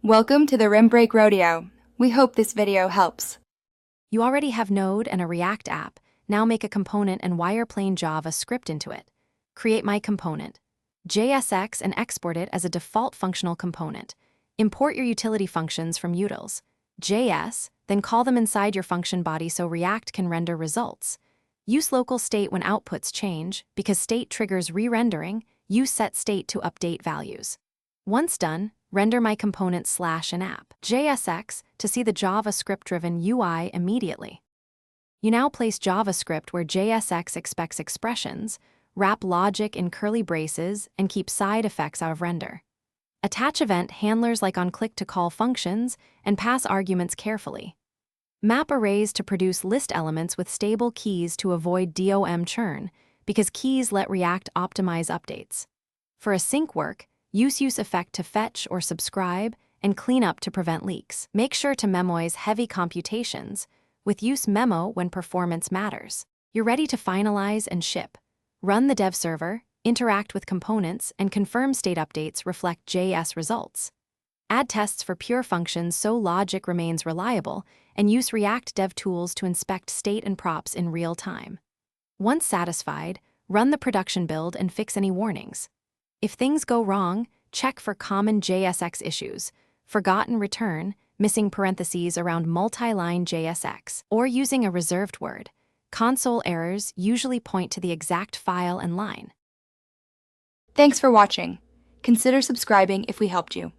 Welcome to the Rim Break Rodeo. We hope this video helps. You already have Node and a React app. Now make a component and wire plain JavaScript into it. Create my component. JSX and export it as a default functional component. Import your utility functions from utils. JS, then call them inside your function body so React can render results. Use local state when outputs change, because state triggers re-rendering. Use set state to update values. Once done, render my component /an app JSX to see the JavaScript-driven UI immediately. You now place JavaScript where JSX expects expressions, wrap logic in curly braces, and keep side effects out of render. Attach event handlers like onClick to call functions, and pass arguments carefully. Map arrays to produce list elements with stable keys to avoid DOM churn, because keys let React optimize updates. For async work, use effect to fetch or subscribe, and clean up to prevent leaks. Make sure to memoize heavy computations, with use memo when performance matters. You're ready to finalize and ship. Run the dev server, interact with components, and confirm state updates reflect JS results. Add tests for pure functions so logic remains reliable, and use React dev tools to inspect state and props in real time. Once satisfied, run the production build and fix any warnings. If things go wrong, check for common JSX issues, forgotten return, missing parentheses around multi-line JSX, or using a reserved word. Console errors usually point to the exact file and line. Thanks for watching. Consider subscribing if we helped you.